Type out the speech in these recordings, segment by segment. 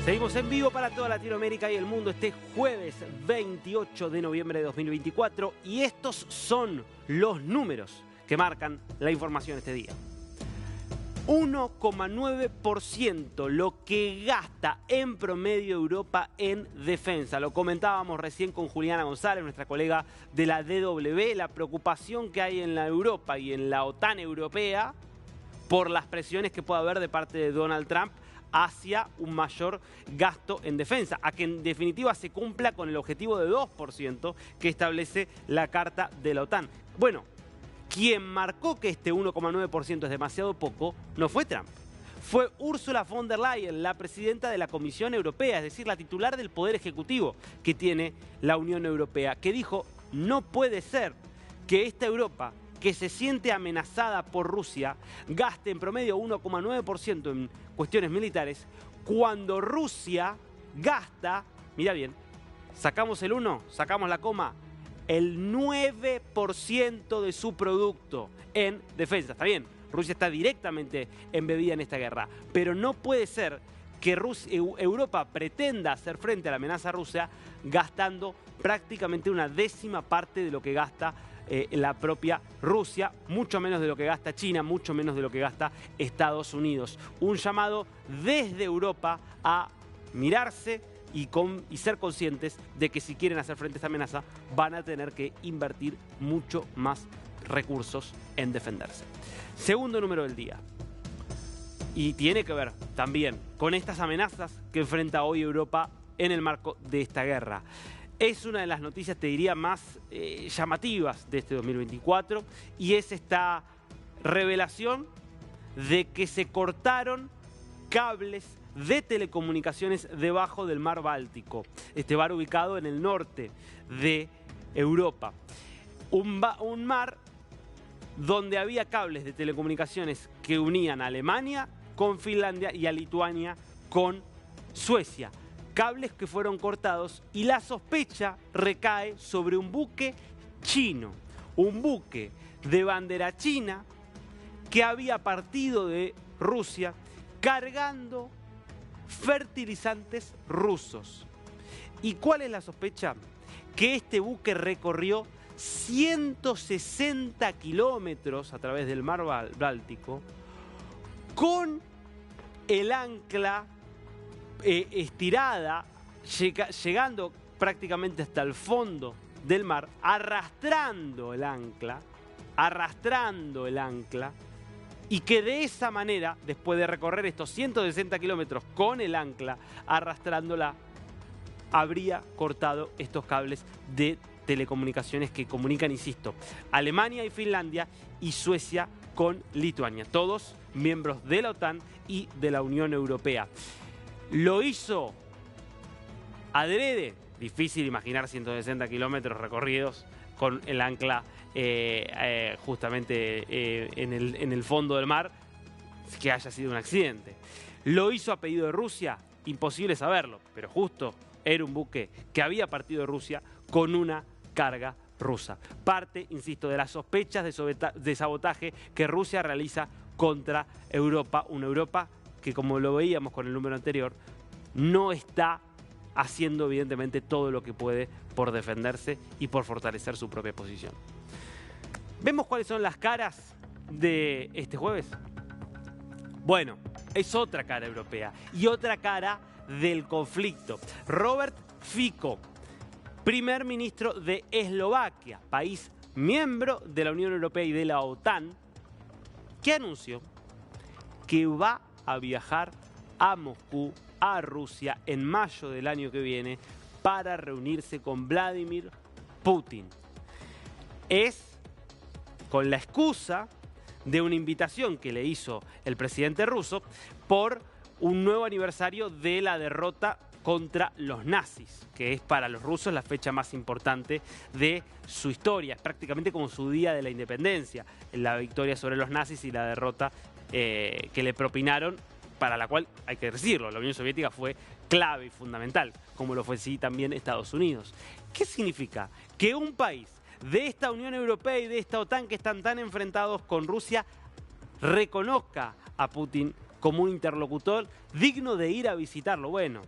Seguimos en vivo para toda Latinoamérica y el mundo este jueves 28 de noviembre de 2024 y estos son los números que marcan la información este día. 1,9% lo que gasta en promedio Europa en defensa. Lo comentábamos recién con Juliana González, nuestra colega de la DW, la preocupación que hay en la Europa y en la OTAN europea por las presiones que pueda haber de parte de Donald Trump hacia un mayor gasto en defensa, a que en definitiva se cumpla con el objetivo de 2% que establece la Carta de la OTAN. Bueno, quien marcó que este 1,9% es demasiado poco no fue Trump. Fue Ursula von der Leyen, la presidenta de la Comisión Europea, es decir, la titular del poder ejecutivo que tiene la Unión Europea, que dijo: no puede ser que esta Europa, que se siente amenazada por Rusia, gaste en promedio 1,9% en cuestiones militares, cuando Rusia gasta, mira bien, sacamos el 1, sacamos la coma, el 9% de su producto en defensa. Está bien, Rusia está directamente embebida en esta guerra, pero no puede ser que Europa pretenda hacer frente a la amenaza rusa gastando prácticamente una décima parte de lo que gasta la propia Rusia, mucho menos de lo que gasta China, mucho menos de lo que gasta Estados Unidos. Un llamado desde Europa a mirarse y ser conscientes de que si quieren hacer frente a esta amenaza van a tener que invertir mucho más recursos en defenderse. Segundo número del día. Y tiene que ver también con estas amenazas que enfrenta hoy Europa en el marco de esta guerra. Es una de las noticias, te diría, más llamativas de este 2024 y es esta revelación de que se cortaron cables de telecomunicaciones debajo del mar Báltico. Este mar ubicado en el norte de Europa. Un mar donde había cables de telecomunicaciones que unían a Alemania con Finlandia y a Lituania con Suecia. Cables que fueron cortados y la sospecha recae sobre un buque chino, un buque de bandera china que había partido de Rusia cargando fertilizantes rusos. ¿Y cuál es la sospecha? Que este buque recorrió 160 kilómetros a través del mar Báltico con el ancla estirada, llegando prácticamente hasta el fondo del mar, arrastrando el ancla, y que de esa manera, después de recorrer estos 160 kilómetros con el ancla, arrastrándola, habría cortado estos cables de telecomunicaciones que comunican, insisto, Alemania y Finlandia y Suecia con Lituania, todos miembros de la OTAN y de la Unión Europea. Lo hizo adrede, difícil imaginar 160 kilómetros recorridos con el ancla justamente en el fondo del mar, que haya sido un accidente. Lo hizo a pedido de Rusia, imposible saberlo, pero justo era un buque que había partido de Rusia con una carga rusa. Parte, insisto, de las sospechas de sabotaje que Rusia realiza contra Europa, una Europa que, como lo veíamos con el número anterior, no está haciendo evidentemente todo lo que puede por defenderse y por fortalecer su propia posición. ¿Vemos cuáles son las caras de este jueves? Bueno, es otra cara europea y otra cara del conflicto. Robert Fico, primer ministro de Eslovaquia, país miembro de la Unión Europea y de la OTAN, que anunció que va a viajar a Moscú, a Rusia, en mayo del año que viene para reunirse con Vladimir Putin. Es con la excusa de una invitación que le hizo el presidente ruso por un nuevo aniversario de la derrota contra los nazis, que es para los rusos la fecha más importante de su historia. Es prácticamente como su día de la independencia, la victoria sobre los nazis y la derrota que le propinaron, para la cual, hay que decirlo, la Unión Soviética fue clave y fundamental, como lo fue sí también Estados Unidos. ¿Qué significa? Que un país de esta Unión Europea y de esta OTAN que están tan enfrentados con Rusia reconozca a Putin como un interlocutor digno de ir a visitarlo. Bueno,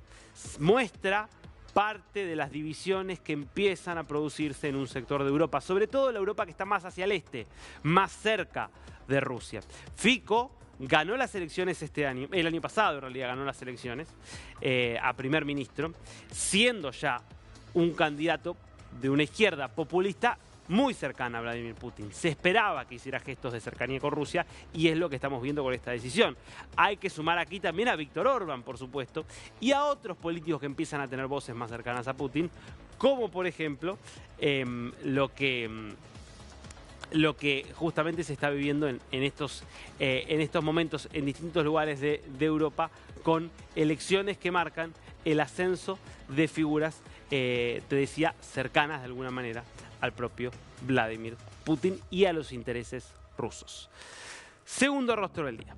muestra parte de las divisiones que empiezan a producirse en un sector de Europa, sobre todo la Europa que está más hacia el este, más cerca de Rusia. Fico ganó las elecciones este año, el año pasado en realidad ganó las elecciones a primer ministro, siendo ya un candidato de una izquierda populista muy cercana a Vladimir Putin. Se esperaba que hiciera gestos de cercanía con Rusia y es lo que estamos viendo con esta decisión. Hay que sumar aquí también a Víktor Orbán, por supuesto, y a otros políticos que empiezan a tener voces más cercanas a Putin, como por ejemplo lo que justamente se está viviendo en estos momentos en distintos lugares de Europa, con elecciones que marcan el ascenso de figuras, te decía, cercanas de alguna manera al propio Vladimir Putin y a los intereses rusos. Segundo rostro del día.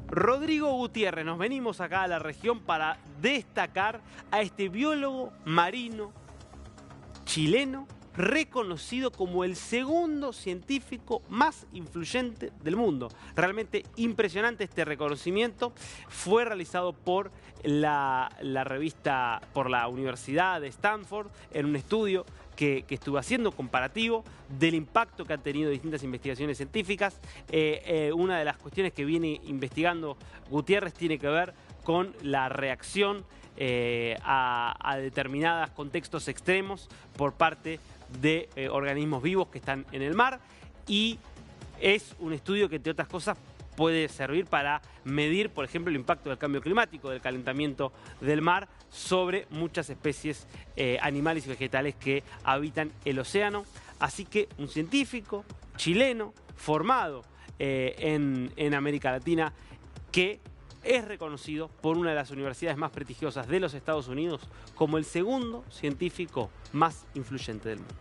Rodrigo Gutiérrez. Nos venimos acá a la región para destacar a este biólogo marino chileno, reconocido como el segundo científico más influyente del mundo. Realmente impresionante este reconocimiento. Fue realizado por la revista, por la Universidad de Stanford, en un estudio que estuvo haciendo comparativo del impacto que han tenido distintas investigaciones científicas. Una de las cuestiones que viene investigando Gutiérrez tiene que ver con la reacción a determinados contextos extremos por parte de organismos vivos que están en el mar, y es un estudio que, entre otras cosas, puede servir para medir, por ejemplo, el impacto del cambio climático, del calentamiento del mar sobre muchas especies animales y vegetales que habitan el océano. Así que un científico chileno formado en América Latina, que es reconocido por una de las universidades más prestigiosas de los Estados Unidos como el segundo científico más influyente del mundo.